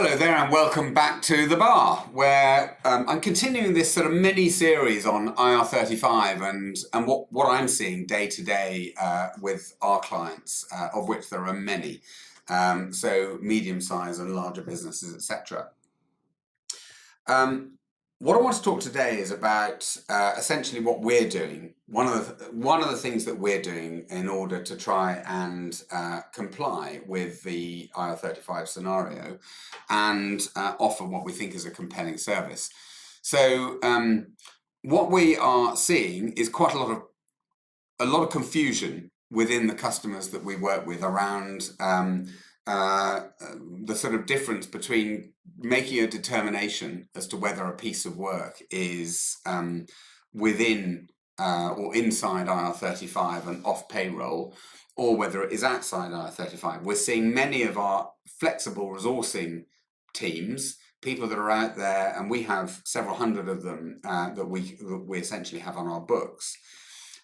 Hello there and welcome back to the bar, where I'm continuing this sort of mini series on IR35 and what I'm seeing day to day with our clients, of which there are many, so medium-sized and larger businesses, etc. What I want to talk today is about essentially what we're doing. One of the things that we're doing in order to try and comply with the IR35 scenario and offer what we think is a compelling service. So what we are seeing is quite a lot of confusion within the customers that we work with around the sort of difference between making a determination as to whether a piece of work is within or inside IR35 and off payroll, or whether it is outside IR35. We're seeing many of our flexible resourcing teams, people that are out there, and we have several hundred of them that we essentially have on our books,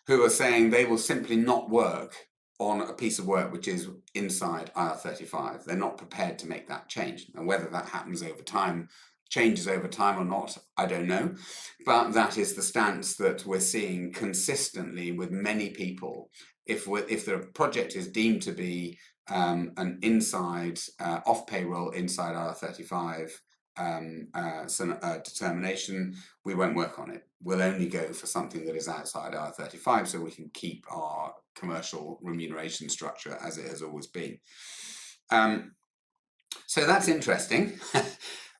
who are saying they will simply not work on a piece of work which is inside IR35. They're not prepared to make that change. And whether that happens over time, changes over time or not, I don't know. But that is the stance that we're seeing consistently with many people. If the project is deemed to be an inside, off payroll, inside IR35 determination, we won't work on it. We'll only go for something that is outside IR35 so we can keep our commercial remuneration structure as it has always been. So that's interesting.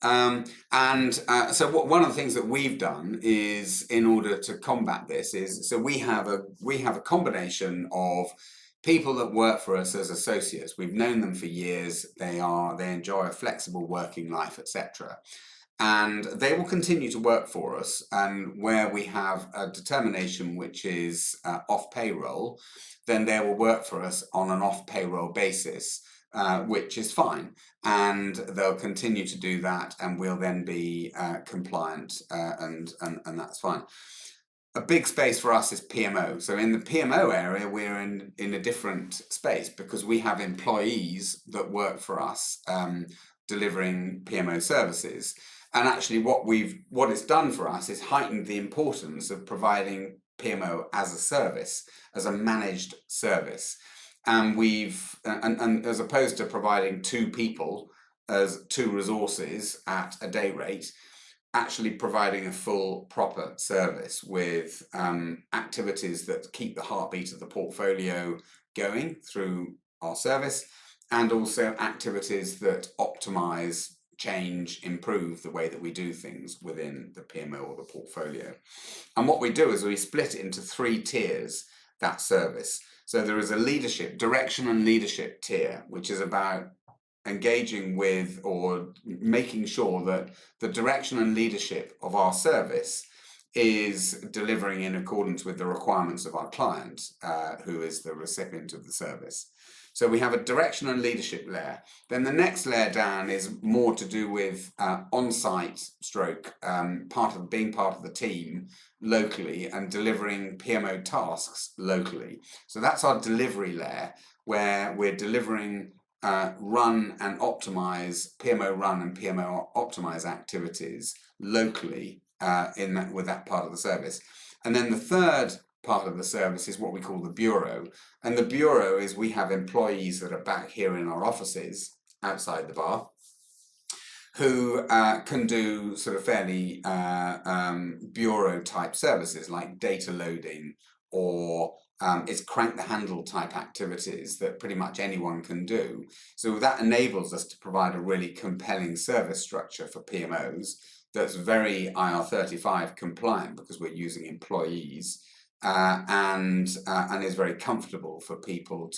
One of the things that we've done is, in order to combat this, is so we have a combination of people that work for us as associates. We've known them for years. They enjoy a flexible working life, etc. And they will continue to work for us. And where we have a determination which is off payroll, then they will work for us on an off payroll basis, which is fine. And they'll continue to do that, and we'll then be compliant, and that's fine. A big space for us is PMO. So in the PMO area, we're in a different space because we have employees that work for us delivering PMO services. And actually what it's done for us is heightened the importance of providing PMO as a service, as a managed service. And and as opposed to providing two people as two resources at a day rate, actually providing a full proper service with activities that keep the heartbeat of the portfolio going through our service, and also activities that optimize, change, improve the way that we do things within the PMO or the portfolio. And what we do is we split it into 3 tiers, that service. So there is a direction and leadership tier, which is about engaging with or making sure that the direction and leadership of our service is delivering in accordance with the requirements of our client, who is the recipient of the service. So we have a direction and leadership layer. Then the next layer down is more to do with on-site stroke, being part of the team locally and delivering PMO tasks locally. So that's our delivery layer, where we're delivering run and optimize, PMO run and PMO optimize activities locally with that part of the service. And then the third part of the service is what we call the bureau. And the bureau is, we have employees that are back here in our offices outside the bar who can do sort of fairly bureau type services like data loading, or it's crank the handle type activities that pretty much anyone can do. So that enables us to provide a really compelling service structure for PMOs that's very IR35 compliant, because we're using employees, and is very comfortable for people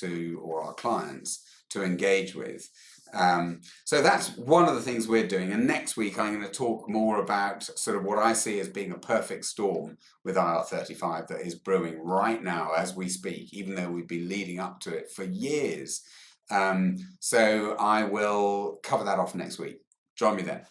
or our clients to engage with. So that's one of the things we're doing. And next week I'm going to talk more about sort of what I see as being a perfect storm with IR35 that is brewing right now as we speak, even though we've been leading up to it for years. So I will cover that off next week. Join me then.